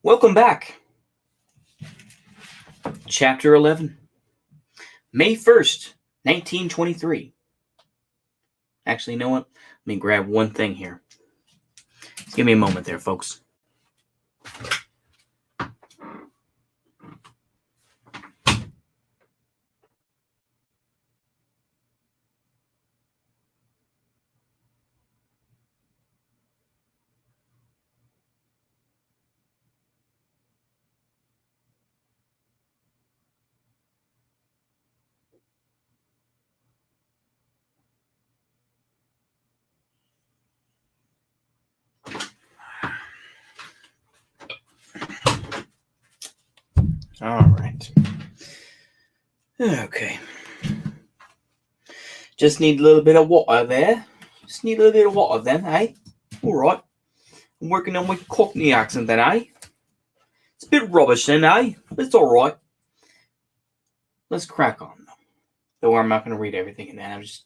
Welcome back. Chapter 11. May 1st, 1923. Actually, you know what? Let me grab one thing here. Just give me a moment there, folks. All right. Okay. Just need a little bit of water there. Eh? All right. I'm working on my Cockney accent then, eh? It's a bit rubbish then, eh? But it's all right. Let's crack on, though I'm not going to read everything in that. I'm just...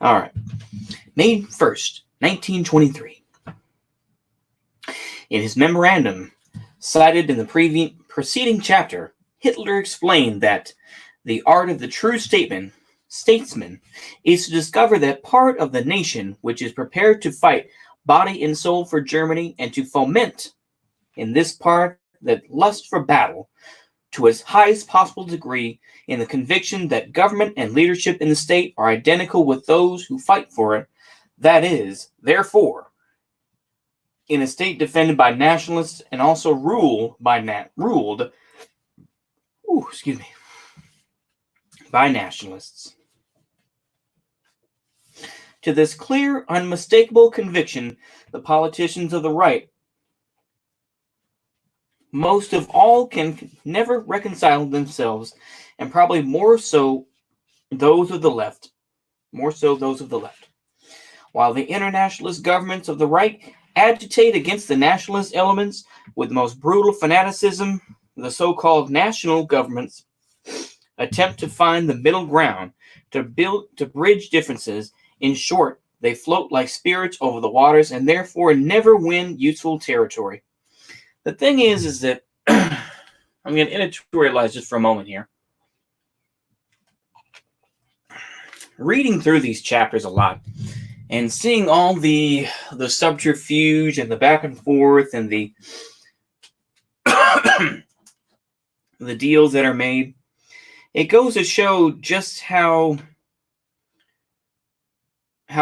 All right. May 1st, 1923. In his memorandum, cited in the preceding chapter, Hitler explained that the art of the true statesman is to discover that part of the nation which is prepared to fight body and soul for Germany, and to foment in this part that lust for battle to its highest possible degree, in the conviction that government and leadership in the state are identical with those who fight for it. That is, therefore, in a state defended by nationalists and also ruled by nationalists. To this clear, unmistakable conviction, the politicians of the right, most of all, can never reconcile themselves, and probably more so those of the left. While the internationalist governments of the right agitate against the nationalist elements with most brutal fanaticism, the so-called national governments attempt to find the middle ground, to bridge differences. In short, they float like spirits over the waters and therefore never win useful territory. The thing is that I'm going to editorialize just for a moment here. Reading through these chapters a lot and seeing all the subterfuge and the back and forth and the the deals that are made, it goes to show just how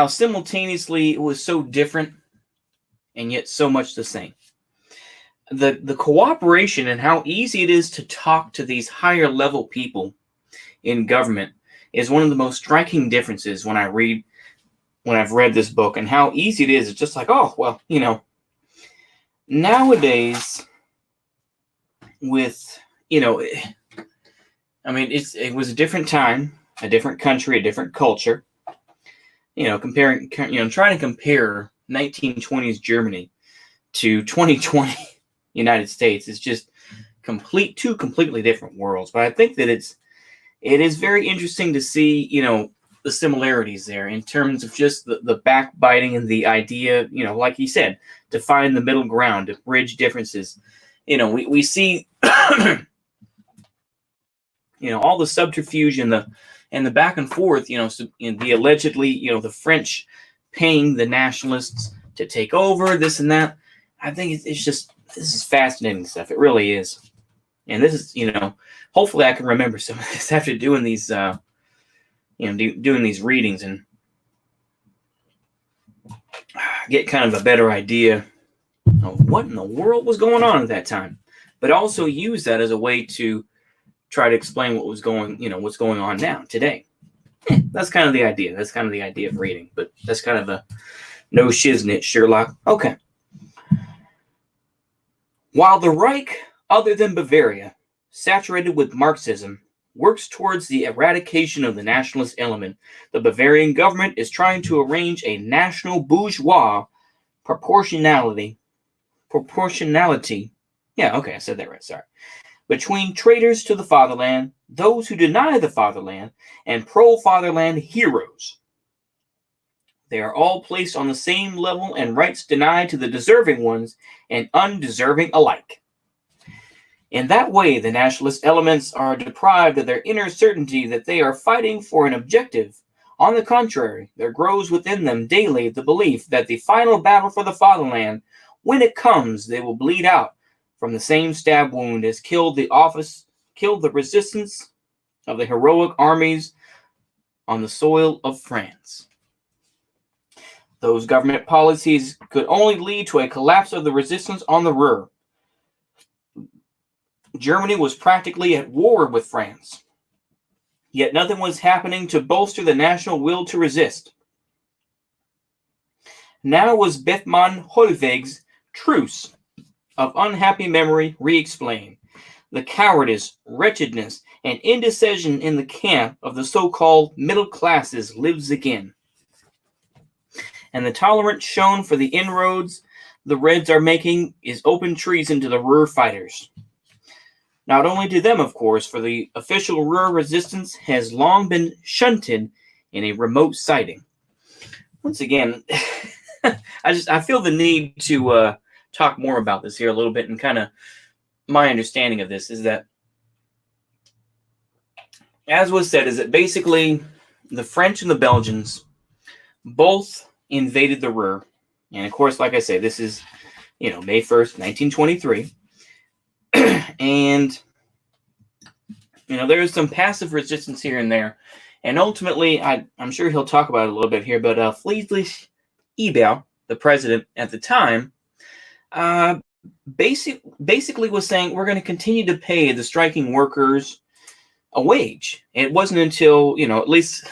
simultaneously it was so different and yet so much the same. The cooperation and how easy it is to talk to these higher level people in government is one of the most striking differences when I've read this book, and how easy it is. It's just like, oh, well, nowadays with, it was a different time, a different country, a different culture, trying to compare 1920s Germany to 2020 United States is just two completely different worlds. But I think that it is very interesting to see, the similarities there in terms of just the backbiting and the idea, like he said, to find the middle ground, to bridge differences. We see, all the subterfuge and the back and forth, the allegedly, the French paying the nationalists to take over this and that. I think this is fascinating stuff. It really is. And this is, hopefully I can remember some of this after doing these, doing these readings and get kind of a better idea of what in the world was going on at that time, but also use that as a way to try to explain what's going on now today. That's kind of the idea. That's kind of the idea of reading, but that's kind of a no shiznit, Sherlock. Okay. While the Reich, other than Bavaria, saturated with Marxism, works towards the eradication of the nationalist element, the Bavarian government is trying to arrange a national bourgeois proportionality. Yeah, okay, I said that right, sorry. Between traitors to the fatherland, those who deny the fatherland, and pro-fatherland heroes. They are all placed on the same level and rights denied to the deserving ones and undeserving alike. In that way, the nationalist elements are deprived of their inner certainty that they are fighting for an objective. On the contrary, there grows within them daily the belief that the final battle for the fatherland, when it comes, they will bleed out from the same stab wound as killed the resistance of the heroic armies on the soil of France. Those government policies could only lead to a collapse of the resistance on the Ruhr. Germany was practically at war with France, yet nothing was happening to bolster the national will to resist. Now was Bethmann Hollweg's truce of unhappy memory re-explained. The cowardice, wretchedness, and indecision in the camp of the so-called middle classes lives again. And the tolerance shown for the inroads the Reds are making is open treason to the Ruhr fighters. Not only to them, of course, for the official Ruhr resistance has long been shunted in a remote sighting. Once again, I feel the need to talk more about this here a little bit, and kind of my understanding of this is that, as was said, is that basically the French and the Belgians both invaded the Ruhr. And of course, like I say, this is, May 1st, 1923. And, there is some passive resistance here and there. And ultimately, I'm sure he'll talk about it a little bit here, but Friedrich Ebert, the president at the time, basically was saying, we're going to continue to pay the striking workers a wage. And it wasn't until, at least,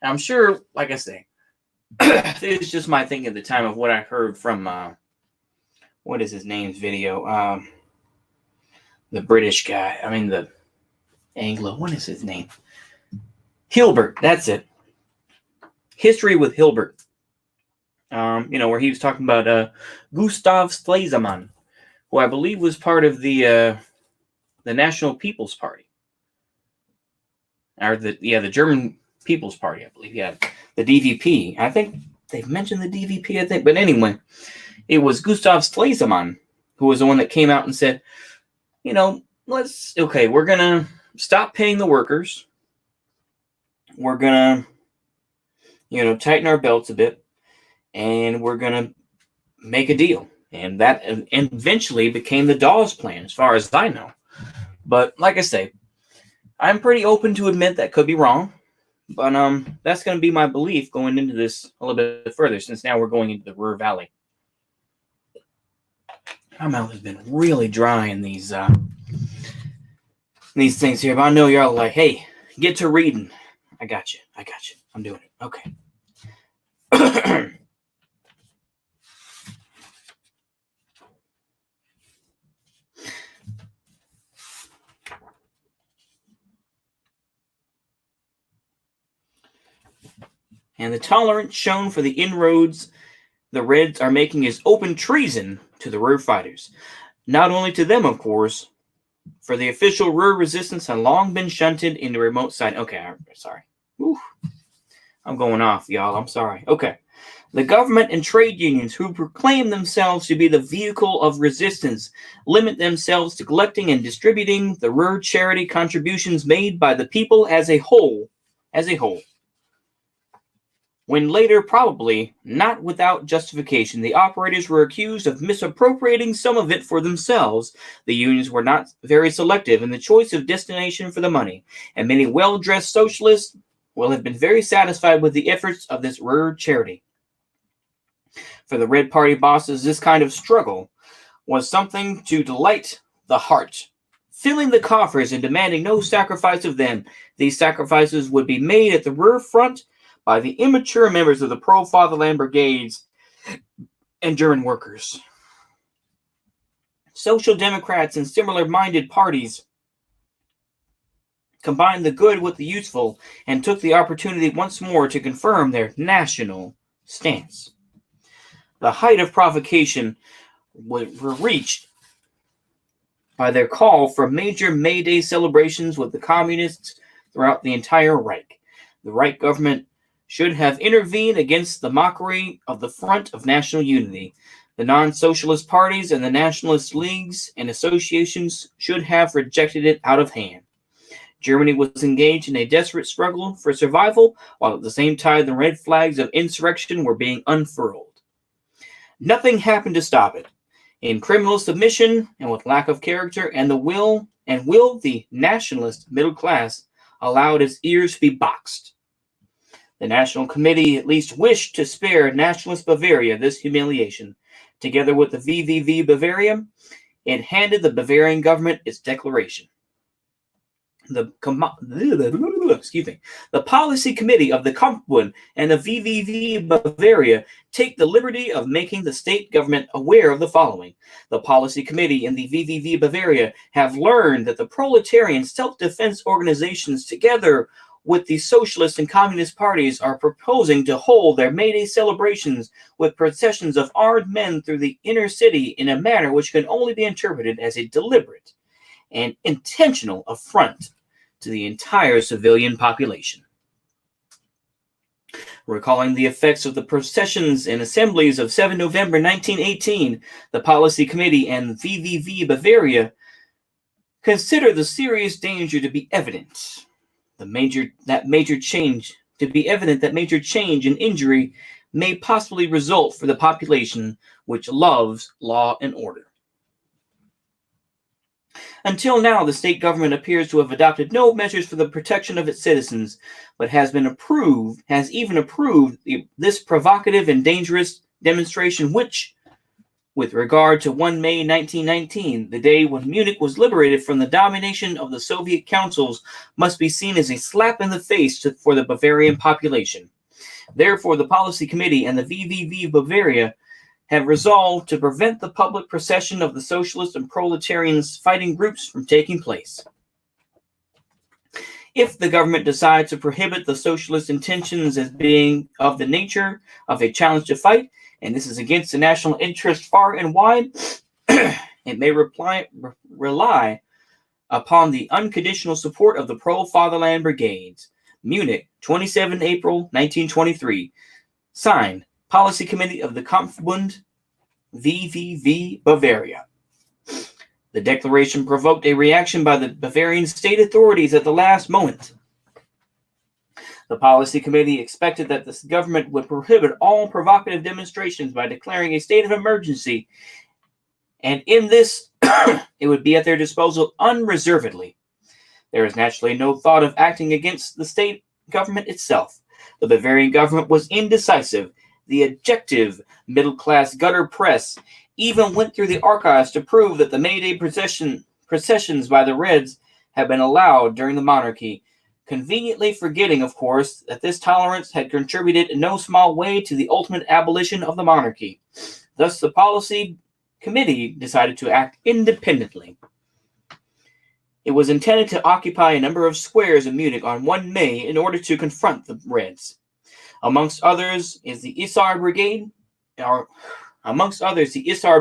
I'm sure, like I say, it's just my thinking at the time of what I heard from, what is his name's video? The British guy. The Anglo. What is his name? Hilbert. That's it. History with Hilbert. Where he was talking about Gustav Stresemann, who I believe was part of the National People's Party. Or the German People's Party, I believe. Yeah, the DVP. I think they've mentioned the DVP, I think. But anyway, it was Gustav Stresemann who was the one that came out and said, we're going to stop paying the workers. We're going to, tighten our belts a bit. And we're going to make a deal. And that eventually became the Dawes Plan, as far as I know. But like I say, I'm pretty open to admit that could be wrong. But that's going to be my belief going into this a little bit further, since now we're going into the Ruhr Valley. My mouth has been really dry in these things here. But I know you're all like, hey, get to reading. I got you. I'm doing it. Okay. And the tolerance shown for the inroads the Reds are making is open treason to the Ruhr fighters. Not only to them, of course, for the official Ruhr resistance had long been shunted into remote side. Okay, I'm sorry. Whew. I'm going off, y'all. I'm sorry. Okay. The government and trade unions who proclaim themselves to be the vehicle of resistance limit themselves to collecting and distributing the Ruhr charity contributions made by the people as a whole. When later, probably not without justification, the operators were accused of misappropriating some of it for themselves, the unions were not very selective in the choice of destination for the money, and many well-dressed socialists will have been very satisfied with the efforts of this Ruhr charity. For the Red Party bosses, this kind of struggle was something to delight the heart, filling the coffers and demanding no sacrifice of them. These sacrifices would be made at the Ruhr front by the immature members of the pro-fatherland brigades and German workers. Social Democrats and similar-minded parties combined the good with the useful and took the opportunity once more to confirm their national stance. The height of provocation were reached by their call for major May Day celebrations with the communists throughout the entire Reich. The Reich government should have intervened against the mockery of the Front of National Unity. The non-socialist parties and the nationalist leagues and associations should have rejected it out of hand. Germany was engaged in a desperate struggle for survival, while at the same time the red flags of insurrection were being unfurled. Nothing happened to stop it. In criminal submission and with lack of character and will the nationalist middle class allowed its ears to be boxed. The National Committee at least wished to spare nationalist Bavaria this humiliation. Together with the VVV Bavaria, it handed the Bavarian government its declaration. The Policy Committee of the Kampfbund and the VVV Bavaria take the liberty of making the state government aware of the following. The Policy Committee and the VVV Bavaria have learned that the proletarian self-defense organizations, together with the socialist and communist parties, are proposing to hold their May Day celebrations with processions of armed men through the inner city in a manner which can only be interpreted as a deliberate and intentional affront to the entire civilian population. Recalling the effects of the processions and assemblies of 7 November 1918, the Policy Committee and VVV Bavaria consider the serious danger to be evident. Major change and injury may possibly result for the population which loves law and order. Until now, the state government appears to have adopted no measures for the protection of its citizens, but has even approved this provocative and dangerous demonstration which, with regard to 1 May 1919, the day when Munich was liberated from the domination of the Soviet councils, must be seen as a slap in the face for the Bavarian population. Therefore, the Policy Committee and the VVV Bavaria have resolved to prevent the public procession of the socialist and proletarian fighting groups from taking place. If the government decides to prohibit the socialist intentions as being of the nature of a challenge to fight, and this is against the national interest far and wide, it may rely upon the unconditional support of the pro-fatherland brigades. Munich, 27 April 1923. Signed, Policy Committee of the Kampfbund, VVV Bavaria. The declaration provoked a reaction by the Bavarian state authorities at the last moment. The Policy Committee expected that the government would prohibit all provocative demonstrations by declaring a state of emergency, and in this, it would be at their disposal unreservedly. There is naturally no thought of acting against the state government itself. The Bavarian government was indecisive. The objective middle-class gutter press even went through the archives to prove that the May Day processions by the Reds had been allowed during the monarchy, conveniently forgetting, of course, that this tolerance had contributed in no small way to the ultimate abolition of the monarchy. Thus, the Policy Committee decided to act independently. It was intended to occupy a number of squares in Munich on 1 May in order to confront the Reds. Amongst others, the Isar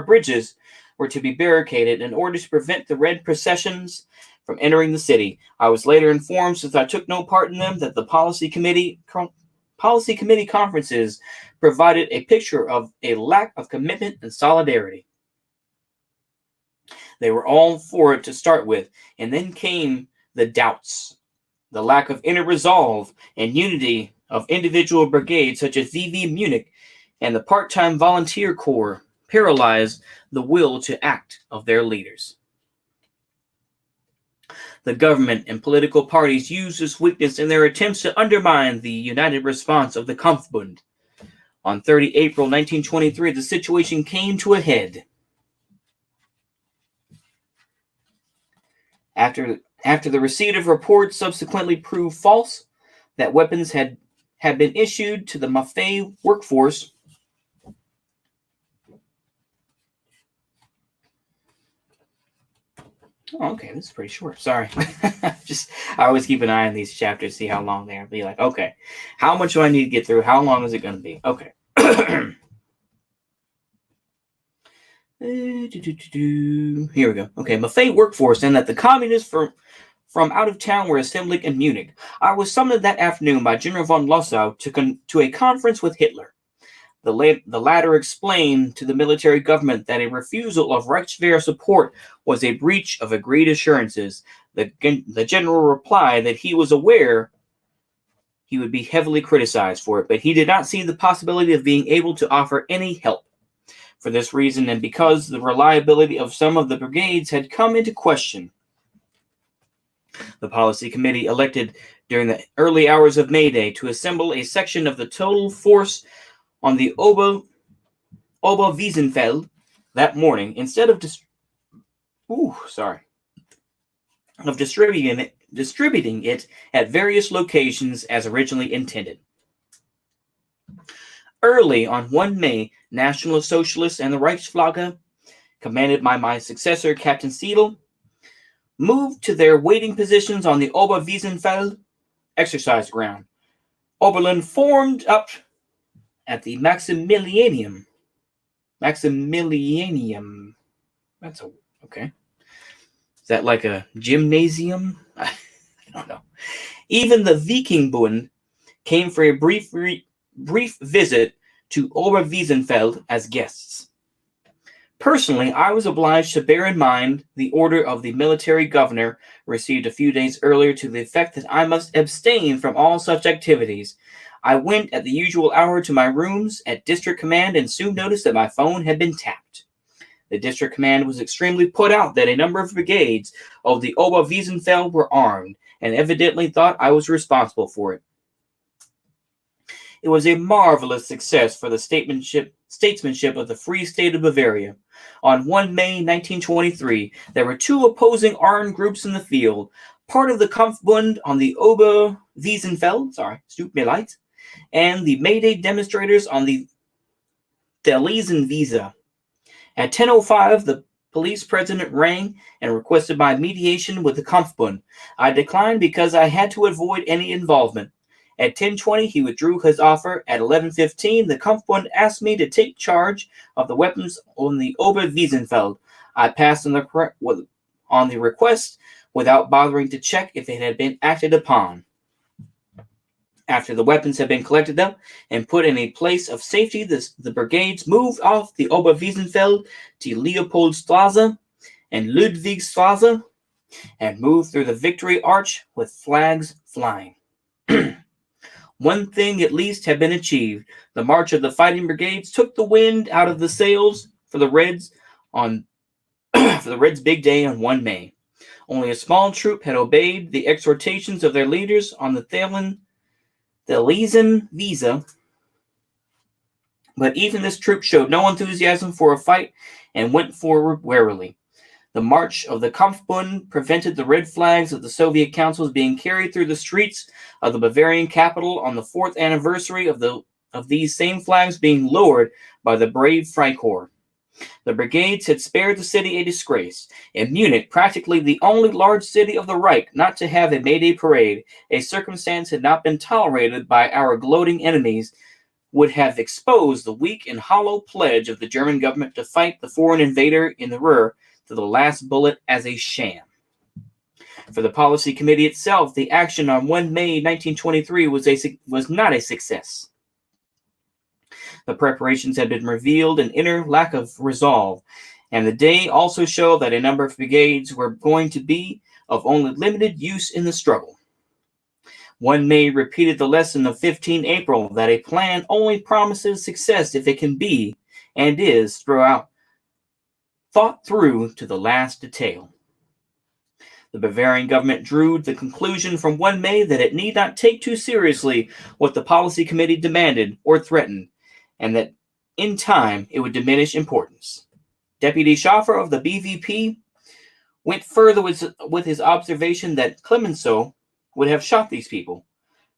bridges were to be barricaded in order to prevent the Red processions from entering the city. I was later informed, since I took no part in them, that the Policy Committee conferences provided a picture of a lack of commitment and solidarity. They were all for it to start with, and then came the doubts, the lack of inner resolve and unity of individual brigades such as VV Munich and the part-time volunteer corps paralyzed the will to act of their leaders. The government and political parties used this weakness in their attempts to undermine the united response of the Kampfbund. On 30 April 1923, the situation came to a head. After the receipt of reports subsequently proved false that weapons had been issued to the Maffei workforce, oh, okay, this is pretty short. Sorry. I always keep an eye on these chapters, see how long they are. Be like, okay, how much do I need to get through? How long is it going to be? Okay. Here we go. Okay, Maffei workforce, and that the communists from out of town were assembling in Munich. I was summoned that afternoon by General von Lossow to a conference with Hitler. The latter explained to the military government that a refusal of Reichswehr support was a breach of agreed assurances. The general replied that he was aware he would be heavily criticized for it, but he did not see the possibility of being able to offer any help. For this reason, and because the reliability of some of the brigades had come into question, the policy committee elected during the early hours of May Day to assemble a section of the total force on the Oberwiesenfeld that morning, instead of distributing it at various locations as originally intended. Early on 1 May, National Socialists and the Reichsflagge, commanded by my successor, Captain Seidel, moved to their waiting positions on the Oberwiesenfeld exercise ground. Oberlin formed up at the Maximilianium. That's okay. Is that like a gymnasium? I don't know. Even the Vikingbund came for a brief visit to Oberwiesenfeld as guests. Personally, I was obliged to bear in mind the order of the military governor received a few days earlier to the effect that I must abstain from all such activities. I went at the usual hour to my rooms at district command and soon noticed that my phone had been tapped. The district command was extremely put out that a number of brigades of the Oberwiesenfeld were armed and evidently thought I was responsible for it. It was a marvelous success for the statesmanship of the Free State of Bavaria. On 1 May 1923, there were two opposing armed groups in the field, part of the Kampfbund on the Oberwiesenfeld, and the May Day demonstrators on the Theresienwiese. At 10:05, the police president rang and requested my mediation with the Kampfbund. I declined because I had to avoid any involvement. At 10:20, he withdrew his offer. At 11:15, the Kampfbund asked me to take charge of the weapons on the Oberwiesenfeld. I passed on the request without bothering to check if it had been acted upon. After the weapons had been collected up and put in a place of safety, the brigades moved off the Oberwiesenfeld to Leopoldstrasse and Ludwigstrasse and moved through the Victory Arch with flags flying. One thing at least had been achieved. The march of the fighting brigades took the wind out of the sails for the Reds on for the Reds' big day on 1 May. Only a small troop had obeyed the exhortations of their leaders on the Theresienwiese, but even this troop showed no enthusiasm for a fight and went forward warily. The march of the Kampfbund prevented the red flags of the Soviet councils being carried through the streets of the Bavarian capital on the 4th anniversary of these same flags being lowered by the brave Freikorps. The brigades had spared the city a disgrace. In Munich, practically the only large city of the Reich not to have a May Day parade, a circumstance had not been tolerated by our gloating enemies, would have exposed the weak and hollow pledge of the German government to fight the foreign invader in the Ruhr to the last bullet as a sham. For the policy committee itself, the action on 1 May 1923 was not a success. The preparations had been revealed an inner lack of resolve, and the day also showed that a number of brigades were going to be of only limited use in the struggle. 1 May repeated the lesson of 15 April that a plan only promises success if it can be, and is, thought through to the last detail. The Bavarian government drew the conclusion from 1 May that it need not take too seriously what the policy committee demanded or threatened, and that in time it would diminish importance. Deputy Schaffer of the BVP went further with his observation that Clemenceau would have shot these people.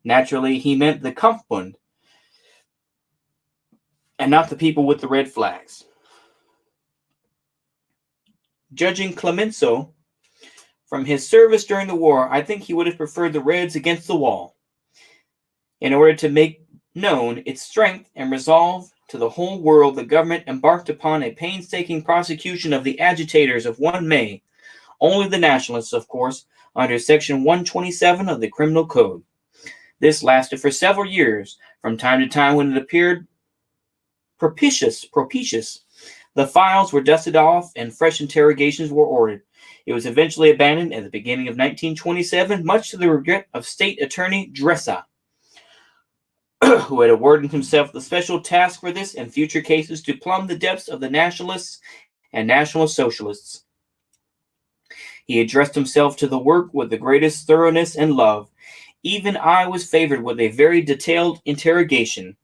Naturally, he meant the Kampfbund and not the people with the red flags. Judging Clemenceau from his service during the war, I think he would have preferred the Reds against the wall. In order to make known its strength and resolve to the whole world, the government embarked upon a painstaking prosecution of the agitators of 1 May. Only the nationalists, of course, under Section 127 of the Criminal Code. This lasted for several years. From time to time, when it appeared propitious, the files were dusted off and fresh interrogations were ordered. It was eventually abandoned at the beginning of 1927, much to the regret of State Attorney Dressa, who had awarded himself the special task for this and future cases to plumb the depths of the nationalists and National Socialists. He addressed himself to the work with the greatest thoroughness and love. Even I was favored with a very detailed interrogation.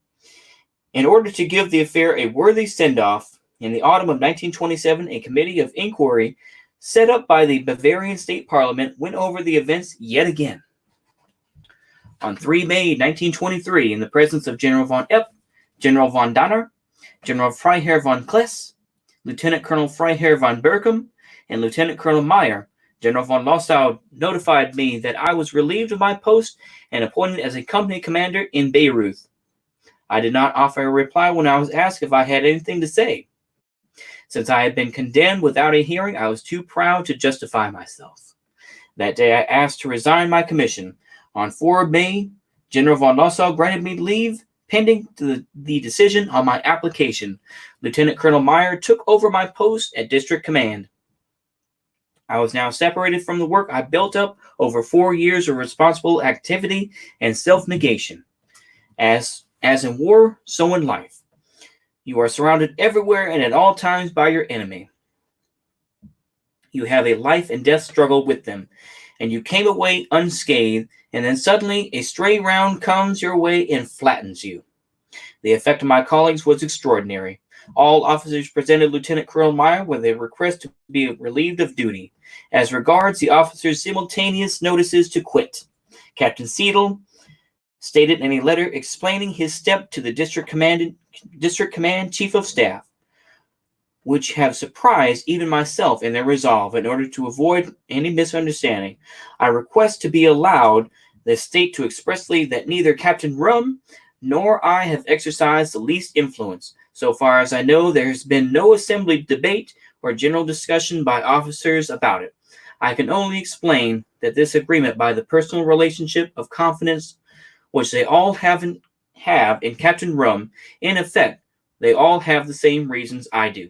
In order to give the affair a worthy send-off, in the autumn of 1927, a committee of inquiry set up by the Bavarian State Parliament went over the events yet again. On 3 May 1923, in the presence of General von Epp, General von Danner, General Freiherr von Kless, Lieutenant Colonel Freiherr von Berkham, and Lieutenant Colonel Meyer, General von Lossow notified me that I was relieved of my post and appointed as a company commander in Bayreuth. I did not offer a reply when I was asked if I had anything to say. Since I had been condemned without a hearing, I was too proud to justify myself. That day I asked to resign my commission. On 4 May, General von Lossow granted me leave pending the decision on my application. Lieutenant Colonel Meyer took over my post at District Command. I was now separated from the work I built up over 4 years of responsible activity and self-negation. As in war, so in life. You are surrounded everywhere and at all times by your enemy. You have a life and death struggle with them, and you came away unscathed, and then suddenly a stray round comes your way and flattens you. The effect of my colleagues was extraordinary. All officers presented Lieutenant Colonel Meyer with a request to be relieved of duty. As regards the officers' simultaneous notices to quit, Captain Seidel stated in a letter explaining his step to the District Command Chief of Staff, which have surprised even myself in their resolve. In order to avoid any misunderstanding, I request to be allowed the state to expressly that neither Captain Rohm nor I have exercised the least influence. So far as I know, there has been no assembly debate or general discussion by officers about it. I can only explain that this agreement by the personal relationship of confidence which they all have in Captain Rohm, in effect, they all have the same reasons I do.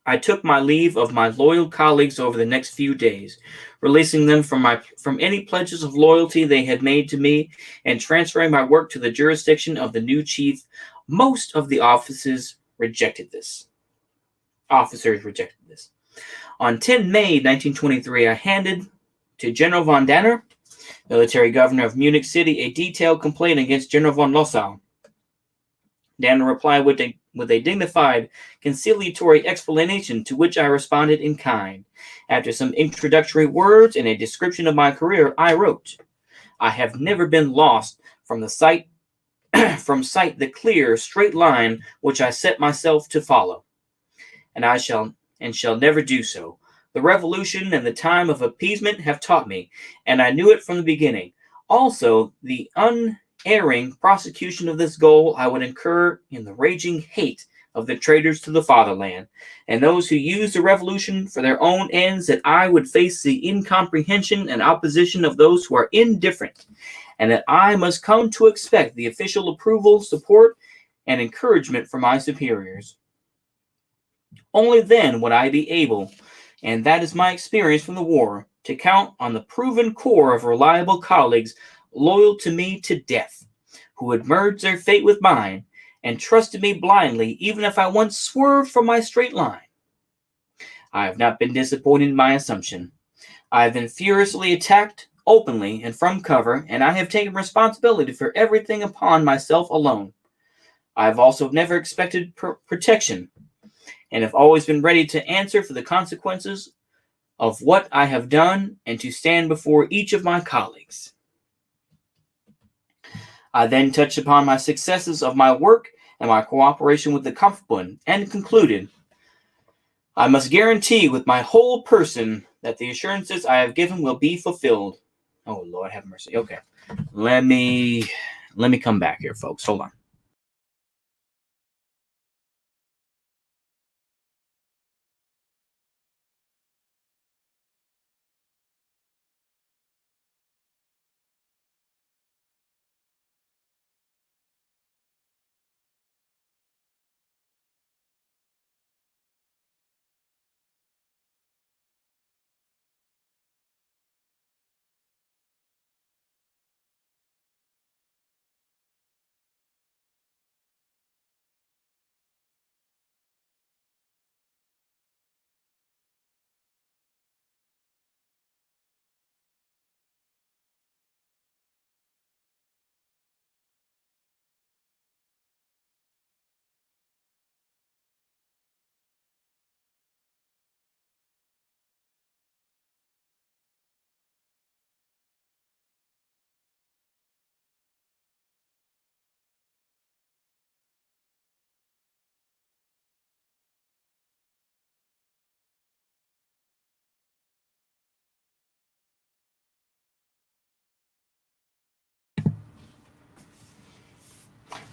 I took my leave of my loyal colleagues over the next few days, releasing them from any pledges of loyalty they had made to me and transferring my work to the jurisdiction of the new chief. Most of the officers rejected this. On 10 May 1923, I handed to General von Danner, military governor of Munich City, a detailed complaint against General von Lossow. Danner replied with a dignified, conciliatory explanation to which I responded in kind. After some introductory words and a description of my career, I wrote, I have never been lost from sight the clear, straight line which I set myself to follow, and I shall never do so. The revolution and the time of appeasement have taught me, and I knew it from the beginning. Also, the unerring prosecution of this goal I would incur in the raging hate of the traitors to the fatherland, and those who use the revolution for their own ends, that I would face the incomprehension and opposition of those who are indifferent, and that I must come to expect the official approval, support, and encouragement from my superiors. Only then would I be able, and that is my experience from the war, to count on the proven corps of reliable colleagues loyal to me to death, who would merge their fate with mine and trusted me blindly even if I once swerved from my straight line. I have not been disappointed in my assumption. I have been furiously attacked openly and from cover, and I have taken responsibility for everything upon myself alone. I have also never expected protection, and have always been ready to answer for the consequences of what I have done and to stand before each of my colleagues. I then touched upon my successes of my work and my cooperation with the Kampfbund and concluded, I must guarantee with my whole person that the assurances I have given will be fulfilled. Oh, Lord have mercy. Okay. Let me come back here, folks. Hold on.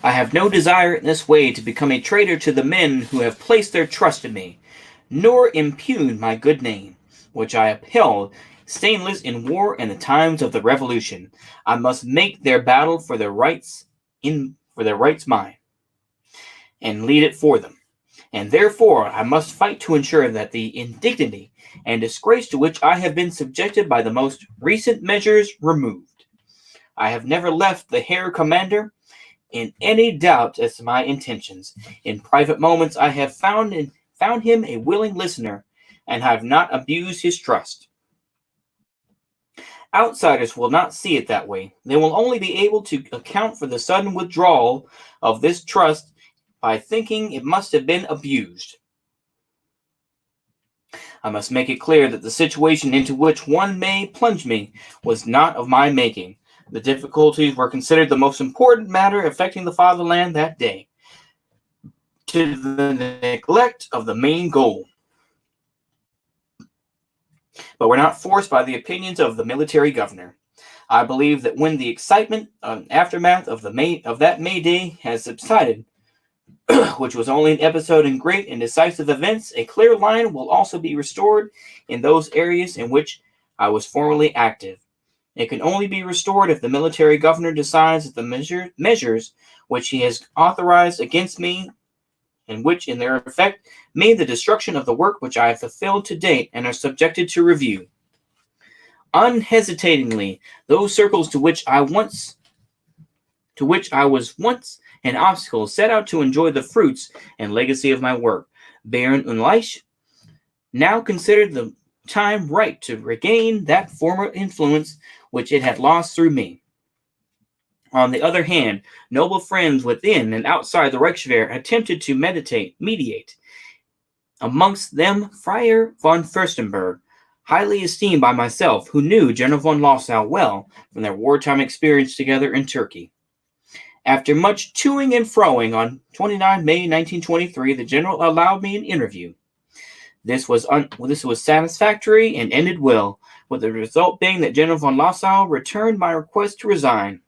I have no desire in this way to become a traitor to the men who have placed their trust in me, nor impugn my good name, which I upheld stainless in war and the times of the Revolution. I must make their battle for their rights mine, and lead it for them. And therefore I must fight to ensure that the indignity and disgrace to which I have been subjected by the most recent measures removed. I have never left the Herr Commander in any doubt as to my intentions. In private moments I have found him a willing listener, and have not abused his trust. Outsiders will not see it that way. They will only be able to account for the sudden withdrawal of this trust by thinking it must have been abused. I must make it clear that the situation into which one may plunge me was not of my making. The difficulties were considered the most important matter affecting the fatherland that day, to the neglect of the main goal, but were not forced by the opinions of the military governor. I believe that when the excitement and aftermath of that May Day has subsided, which was only an episode in great and decisive events, a clear line will also be restored in those areas in which I was formerly active. It can only be restored if the military governor decides that the measures which he has authorized against me, and which in their effect made the destruction of the work which I have fulfilled to date and are subjected to review. Unhesitatingly, those circles to which I was once an obstacle set out to enjoy the fruits and legacy of my work. Baron Unleich now considered the time right to regain that former influence which it had lost through me. On the other hand, noble friends within and outside the Reichswehr attempted to mediate. Amongst them, Friar von Furstenberg, highly esteemed by myself, who knew General von Lossow well from their wartime experience together in Turkey. After much toing and froing, on 29 May 1923, the general allowed me an interview. This was satisfactory and ended well, with the result being that General von Lossow returned my request to resign.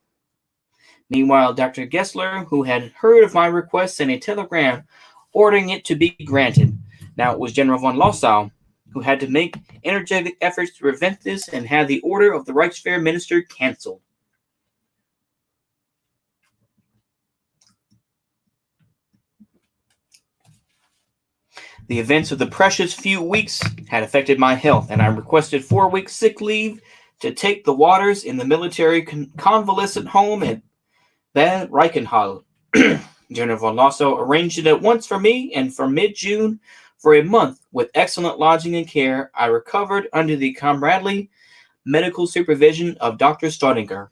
Meanwhile, Dr. Gessler, who had heard of my request, sent a telegram ordering it to be granted. Now it was General von Lossow who had to make energetic efforts to prevent this and had the order of the Reichswehr minister cancelled. The events of the precious few weeks had affected my health, and I requested 4 weeks sick leave to take the waters in the military convalescent home at Bad Reichenhall. General von Lossow arranged it at once for me, and for mid-June, for a month, with excellent lodging and care, I recovered under the comradely medical supervision of Dr. Staudinger.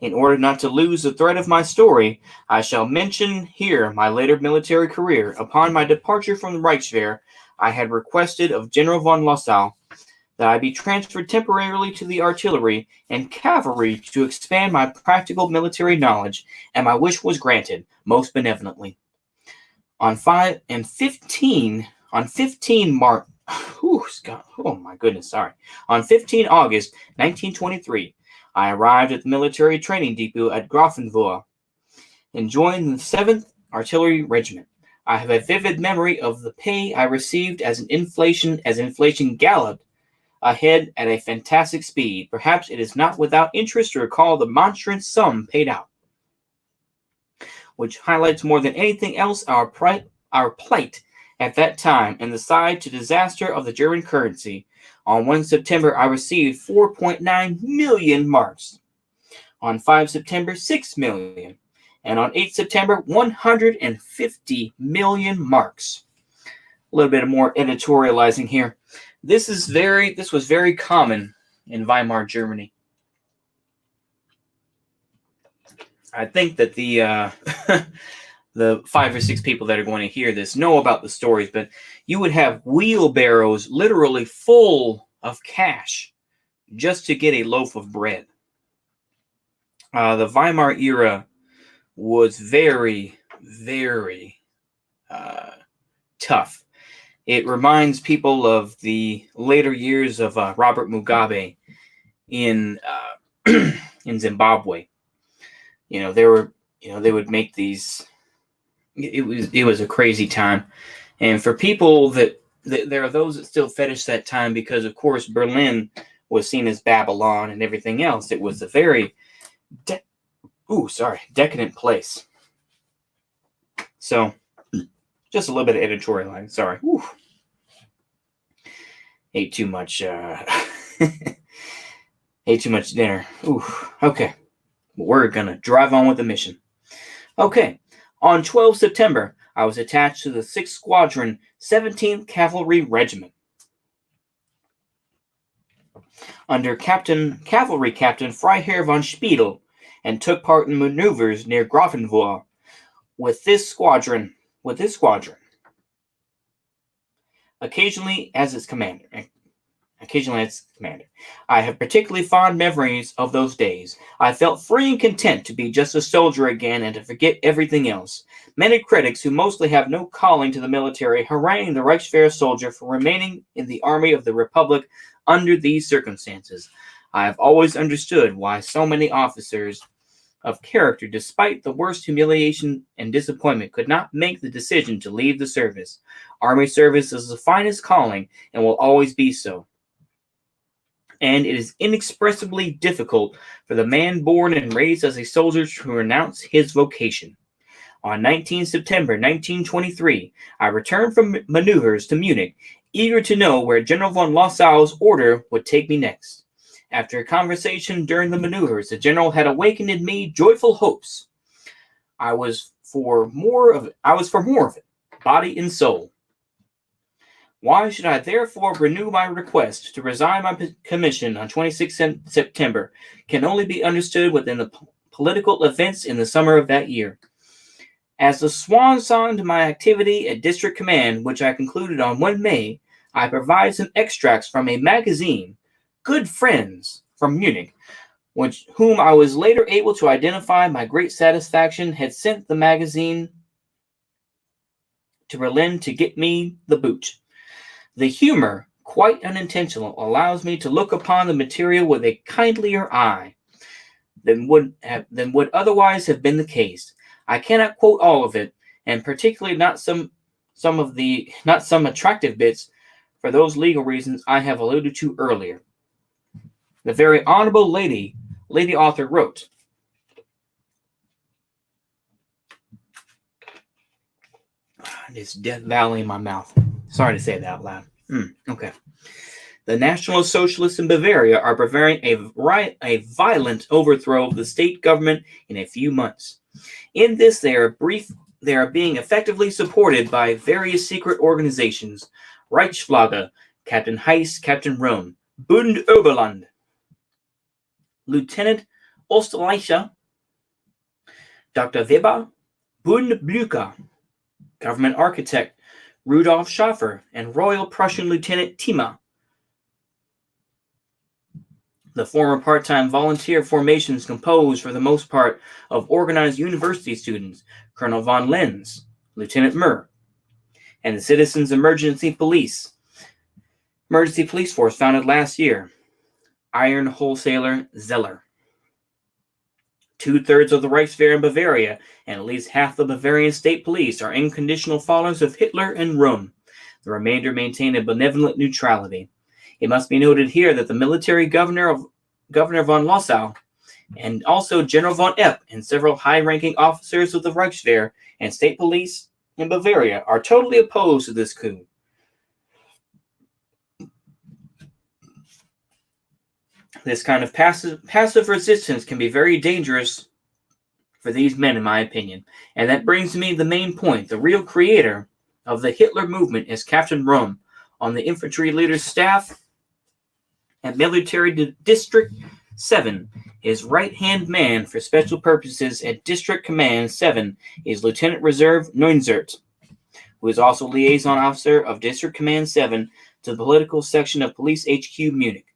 In order not to lose the thread of my story, I shall mention here my later military career. Upon my departure from the Reichswehr, I had requested of General von Lossow that I be transferred temporarily to the artillery and cavalry to expand my practical military knowledge, and my wish was granted most benevolently. On 15 August 1923, I arrived at the military training depot at Grafenwohr and joined the 7th Artillery Regiment. I have a vivid memory of the pay I received as inflation galloped ahead at a fantastic speed. Perhaps it is not without interest to recall the monstrous sum paid out, which highlights more than anything else our plight at that time and the side to disaster of the German currency. On 1 September, I received 4.9 million marks. On 5 September, 6 million. And on 8 September, 150 million marks. A little bit more editorializing here. This was very common in Weimar Germany. I think that the the 5 or 6 people that are going to hear this know about the stories, but you would have wheelbarrows literally full of cash just to get a loaf of bread. The Weimar era was very, very tough. It reminds people of the later years of Robert Mugabe in Zimbabwe. they would make these. It was a crazy time, and for people that there are those that still fetish that time because, of course, Berlin was seen as Babylon and everything else. It was a very decadent place. So, just a little bit of editorial line. Sorry. Ooh. Ate too much. Ate too much dinner. Ooh. Okay. We're gonna drive on with the mission. Okay. On 12 September, I was attached to the 6th Squadron, 17th Cavalry Regiment, under Cavalry Captain Freiherr von Spiedel, and took part in maneuvers near Grafenwohl with this squadron. Occasionally as its commander. I have particularly fond memories of those days. I felt free and content to be just a soldier again and to forget everything else. Many critics, who mostly have no calling to the military, harangue the Reichswehr soldier for remaining in the army of the Republic under these circumstances. I have always understood why so many officers of character, despite the worst humiliation and disappointment, could not make the decision to leave the service. Army service is the finest calling and will always be so. And it is inexpressibly difficult for the man born and raised as a soldier to renounce his vocation. On 19 September 1923, I returned from maneuvers to Munich, eager to know where General von Lossau's order would take me next. After a conversation during the maneuvers, the general had awakened in me joyful hopes. I was for more of it, body and soul. Why should I therefore renew my request to resign my commission on 26 September can only be understood within the political events in the summer of that year. As the swan song to my activity at District Command, which I concluded on 1 May, I provide some extracts from a magazine, Good Friends, from Munich, whom I was later able to identify my great satisfaction had sent the magazine to Berlin to get me the boot. The humor, quite unintentional, allows me to look upon the material with a kindlier eye than would otherwise have been the case. I cannot quote all of it, and particularly not some attractive bits, for those legal reasons I have alluded to earlier. The very honorable lady author wrote, this Death Valley in my mouth. Sorry to say that out loud. Okay. The National Socialists in Bavaria are preparing a violent overthrow of the state government in a few months. In this, they are being effectively supported by various secret organizations: Reichsflagge, Captain Heiss, Captain Rohm, Bund Oberland, Lieutenant Ostreicher, Dr. Weber, Bund Blücher, Government Architect Rudolf Schaffer, and Royal Prussian Lieutenant Thiemer. The former part-time volunteer formations composed for the most part of organized university students, Colonel von Lenz, Lieutenant Murr, and the Citizens Emergency Police Force founded last year, Iron Wholesaler Zeller. 2/3 of the Reichswehr in Bavaria and at least half the Bavarian state police are unconditional followers of Hitler and Röhm. The remainder maintain a benevolent neutrality. It must be noted here that the military Governor von Lossow and also General von Epp and several high-ranking officers of the Reichswehr and state police in Bavaria are totally opposed to this coup. This kind of passive resistance can be very dangerous for these men, in my opinion. And that brings me to the main point. The real creator of the Hitler movement is Captain Rohm, on the infantry leader's staff at Military District 7. His right-hand man for special purposes at District Command 7 is Lieutenant Reserve Neunzert, who is also liaison officer of District Command 7 to the political section of Police HQ Munich.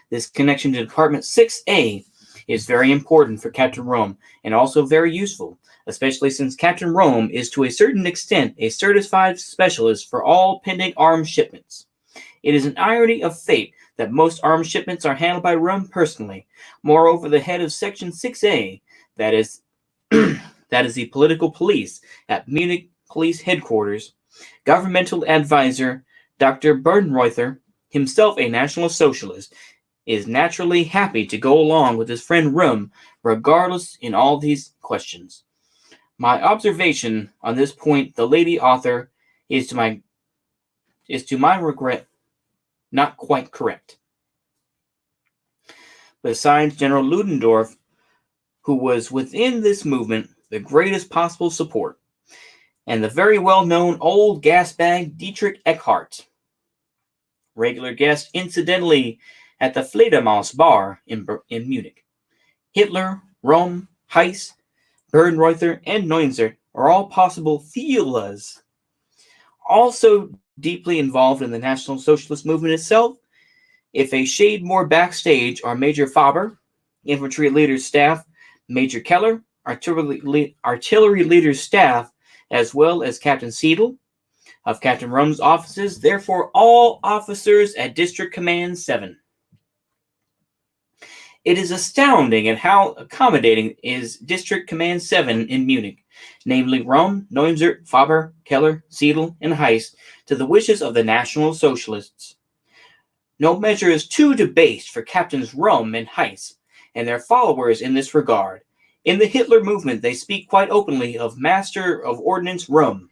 This connection to Department 6A is very important for Captain Rohm and also very useful, especially since Captain Rohm is to a certain extent a certified specialist for all pending arms shipments. It is an irony of fate that most arms shipments are handled by Rohm personally. Moreover, the head of Section 6A, that is that is the political police at Munich Police Headquarters, governmental advisor Dr. Bernreuther, himself a National Socialist, is naturally happy to go along with his friend Rohm, regardless in all these questions. My observation on this point, the lady author, is to my regret not quite correct. Besides General Ludendorff, who was within this movement the greatest possible support, and the very well-known old gasbag Dietrich Eckart, regular guest incidentally at the Fledermaus bar in Munich. Hitler, Rohm, Heyss, Bernreuther, and Neunzer are all possible Fielas. Also deeply involved in the National Socialist movement itself, if a shade more backstage, are Major Faber, Infantry Leader's Staff, Major Keller, Artillery Leader's Staff, as well as Captain Seidel of Captain Rohm's offices, therefore all officers at District Command 7. It is astounding at how accommodating is District Command 7 in Munich, namely Rohm, Neunzer, Faber, Keller, Seidel, and Heyss, to the wishes of the National Socialists. No measure is too debased for Captains Rohm and Heyss and their followers in this regard. In the Hitler movement, they speak quite openly of Master of Ordnance Rohm,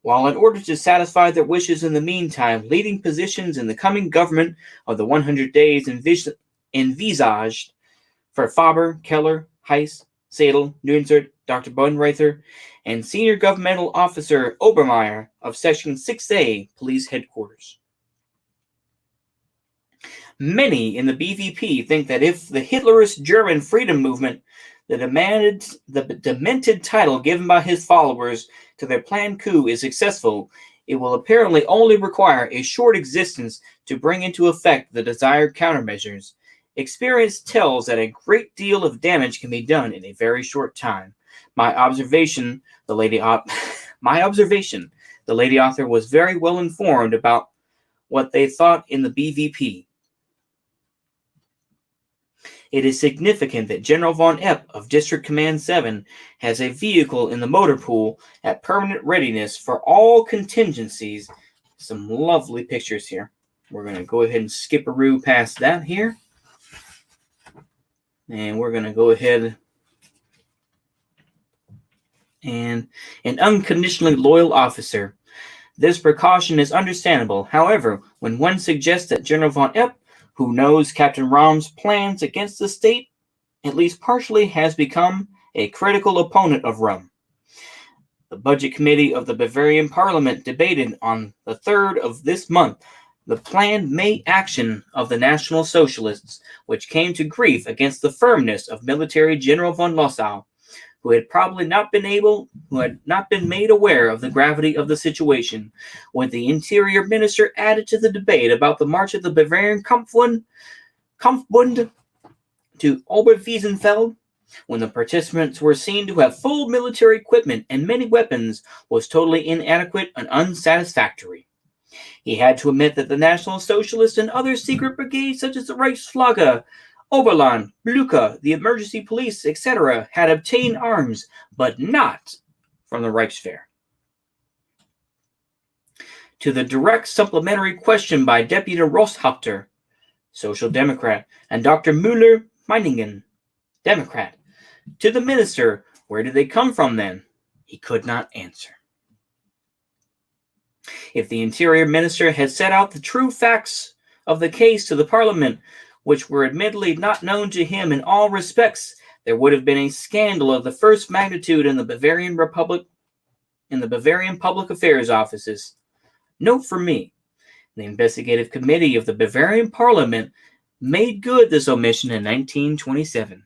while in order to satisfy their wishes in the meantime, leading positions in the coming government of the 100 days envisaged for Faber, Keller, Heyss, Seidel, Neunzer, Dr. Bernreuther, and senior governmental officer Obermeier of Section 6A Police Headquarters. Many in the BVP think that if the Hitlerist German freedom movement, the demented title given by his followers to their planned coup, is successful, it will apparently only require a short existence to bring into effect the desired countermeasures. Experience tells that a great deal of damage can be done in a very short time. My observation, the lady author was very well informed about what they thought in the BVP. It is significant that General von Epp of District Command 7 has a vehicle in the motor pool at permanent readiness for all contingencies. Some lovely pictures here. We're going to go ahead and skip-a-roo past that here. And we're going to go ahead and an unconditionally loyal officer. This precaution is understandable. However, when one suggests that General von Epp, who knows Captain Rohm's plans against the state, at least partially has become a critical opponent of Rohm. The Budget Committee of the Bavarian Parliament debated on the 3rd of this month the planned May action of the National Socialists, which came to grief against the firmness of military General von Lossow, who had not been made aware of the gravity of the situation, when the Interior Minister added to the debate about the march of the Bavarian Kampfbund to Oberwiesenfeld, when the participants were seen to have full military equipment and many weapons, was totally inadequate and unsatisfactory. He had to admit that the National Socialists and other secret brigades such as the Reichsflagge, Oberland, Blucher, the emergency police, etc., had obtained arms, but not from the Reichswehr. To the direct supplementary question by Deputy Rosshaupter, Social Democrat, and Dr. Müller-Meiningen, Democrat, to the minister, where did they come from then? He could not answer. If the Interior Minister had set out the true facts of the case to the Parliament, which were admittedly not known to him in all respects, there would have been a scandal of the first magnitude in the Bavarian Public Affairs offices. Note for me, the investigative committee of the Bavarian Parliament made good this omission in 1927.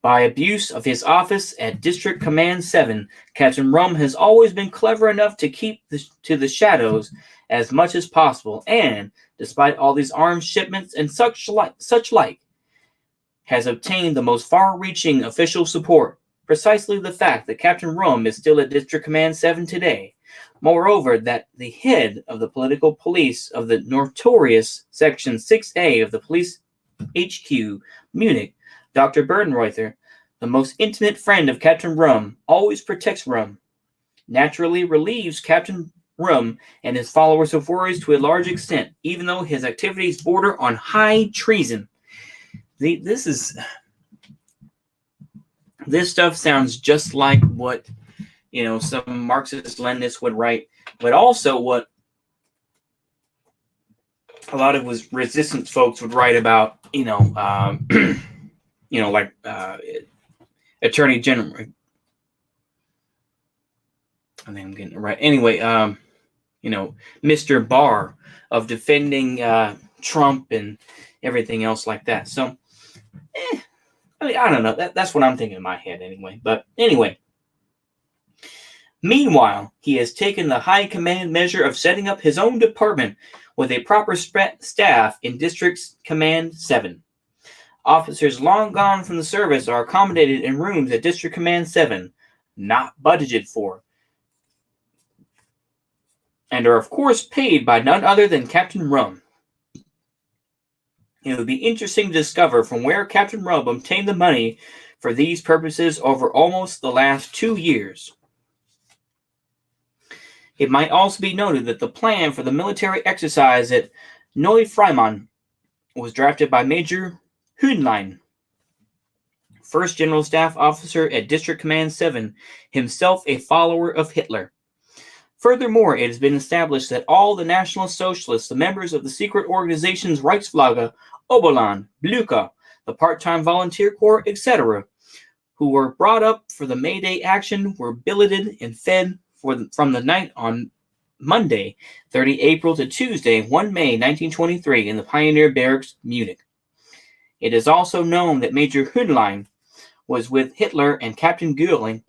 By abuse of his office at District Command 7, Captain Rohm has always been clever enough to keep to the shadows as much as possible, and, despite all these arms shipments and such like, has obtained the most far-reaching official support, precisely the fact that Captain Rohm is still at District Command 7 today. Moreover, that the head of the political police of the notorious Section 6A of the Police HQ, Munich, Dr. Bernreuther, the most intimate friend of Captain Rum, always protects Rum, naturally relieves Captain Rum and his followers of worries to a large extent, even though his activities border on high treason. This stuff sounds just like what some Marxist-Leninists would write, but also what a lot of resistance folks would write about, like Attorney General. I think I'm getting it right. Anyway, Mr. Barr of defending Trump and everything else like that. So, I don't know. That's what I'm thinking in my head anyway. But anyway. Meanwhile, he has taken the high command measure of setting up his own department with a proper staff in District Command 7. Officers long gone from the service are accommodated in rooms at District Command 7, not budgeted for, and are of course paid by none other than Captain Rum. It would be interesting to discover from where Captain Rum obtained the money for these purposes over almost the last 2 years. It might also be noted that the plan for the military exercise at Neufreimann was drafted by Major Hühnlein, first General Staff Officer at District Command 7, himself a follower of Hitler. Furthermore, it has been established that all the National Socialists, the members of the secret organizations Reichsflagge, Oberland, Blücher, the part-time volunteer corps, etc., who were brought up for the May Day action were billeted and fed from the night on Monday, 30 April to Tuesday, 1 May 1923 in the Pioneer Barracks, Munich. It is also known that Major Hühnlein was with Hitler and Captain Göring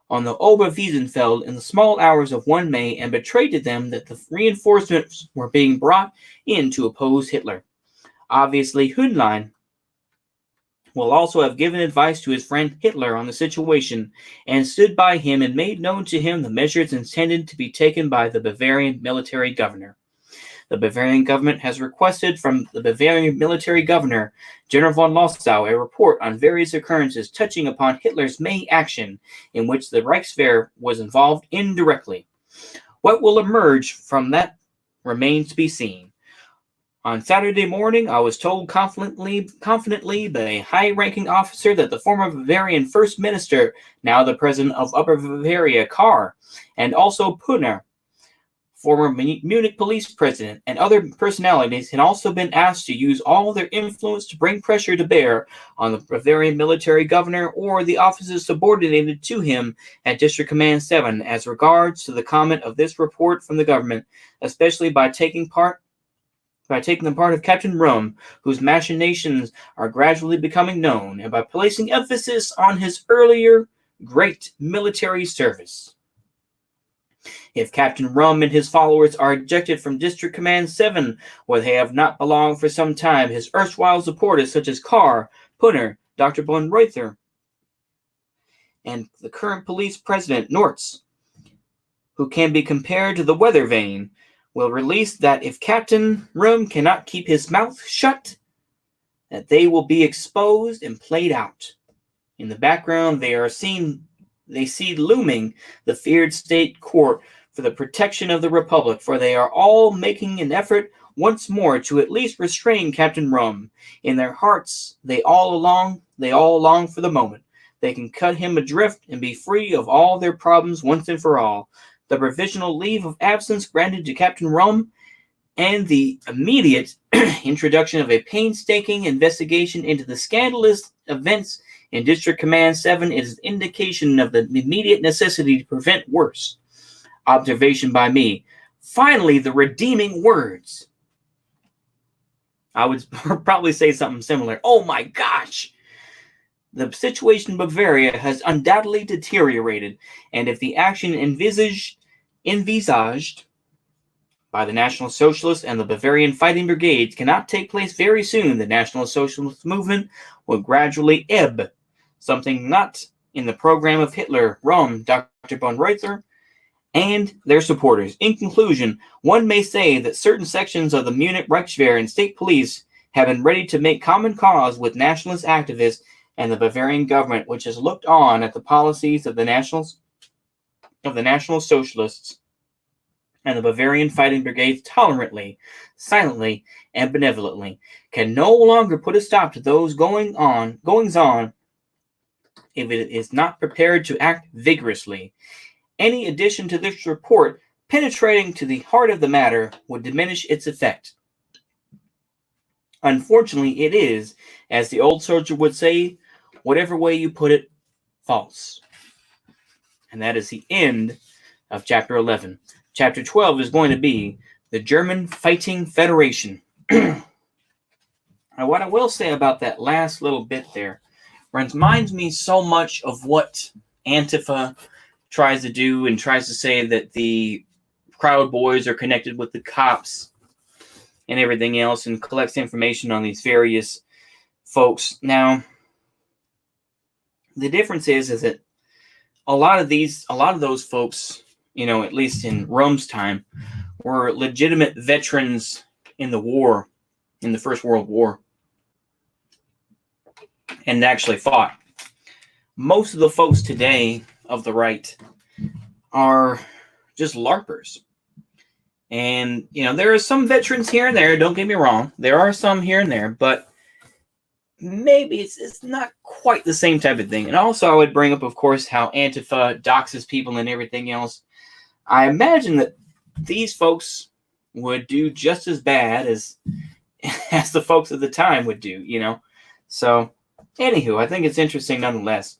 on the Oberwiesenfeld in the small hours of 1 May and betrayed to them that the reinforcements were being brought in to oppose Hitler. Obviously, Hühnlein will also have given advice to his friend Hitler on the situation and stood by him and made known to him the measures intended to be taken by the Bavarian military governor. The Bavarian government has requested from the Bavarian military governor, General von Lossow, a report on various occurrences touching upon Hitler's May action in which the Reichswehr was involved indirectly. What will emerge from that remains to be seen. On Saturday morning, I was told confidently by a high-ranking officer that the former Bavarian First Minister, now the President of Upper Bavaria, Kahr, and also Pünner, former Munich police president, and other personalities had also been asked to use all their influence to bring pressure to bear on the Bavarian military governor or the officers subordinated to him at District Command 7 as regards to the comment of this report from the government, especially by taking the part of Captain Rum, whose machinations are gradually becoming known, and by placing emphasis on his earlier great military service. If Captain Rum and his followers are ejected from District Command 7, where they have not belonged for some time, his erstwhile supporters such as Kahr, Pünner, Dr. von Reuther, and the current police president, Nortz, who can be compared to the weather vane, will release that if Captain Rum cannot keep his mouth shut, that they will be exposed and played out. In the background, they see looming the feared state court for the protection of the Republic, for they are all making an effort once more to at least restrain Captain Rum. In their hearts, they all long for the moment they can cut him adrift and be free of all their problems once and for all. The provisional leave of absence granted to Captain Rum and the immediate introduction of a painstaking investigation into the scandalous events in District Command 7 is an indication of the immediate necessity to prevent worse. Observation by me. Finally, the redeeming words. I would probably say something similar. Oh my gosh! The situation in Bavaria has undoubtedly deteriorated, and if the action envisaged by the National Socialists and the Bavarian Fighting Brigades cannot take place very soon, the National Socialist movement will gradually ebb, something not in the program of Hitler, Rum, Dr. von Reuther, and their supporters. In conclusion, one may say that certain sections of the Munich Reichswehr and state police have been ready to make common cause with nationalist activists and the Bavarian government, which has looked on at the policies of the National Socialists and the Bavarian fighting brigades tolerantly, silently, and benevolently, can no longer put a stop to those goings on if it is not prepared to act vigorously. Any addition to this report penetrating to the heart of the matter would diminish its effect. Unfortunately, it is, as the old soldier would say, whatever way you put it, false. And that is the end of chapter 11. Chapter 12 is going to be the German Fighting Federation. Now, what I will say about that last little bit there reminds me so much of what Antifa tries to do, and tries to say that the Proud Boys are connected with the cops and everything else, and collects information on these various folks. Now, the difference is that a lot of those folks, at least in Rome's time, were legitimate veterans in the war, in the First World War, and actually fought. Most of the folks today of the right are just LARPers. And, there are some veterans here and there, don't get me wrong. There are some here and there, but maybe it's not quite the same type of thing. And also I would bring up, of course, how Antifa doxes people and everything else. I imagine that these folks would do just as bad as the folks at the time would do, So, anywho, I think it's interesting nonetheless.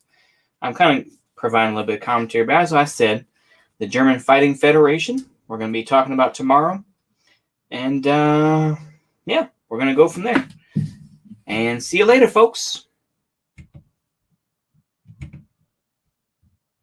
I'm kind of providing a little bit of commentary, but as I said, the German Fighting Federation, we're going to be talking about tomorrow. And, we're going to go from there. And see you later, folks.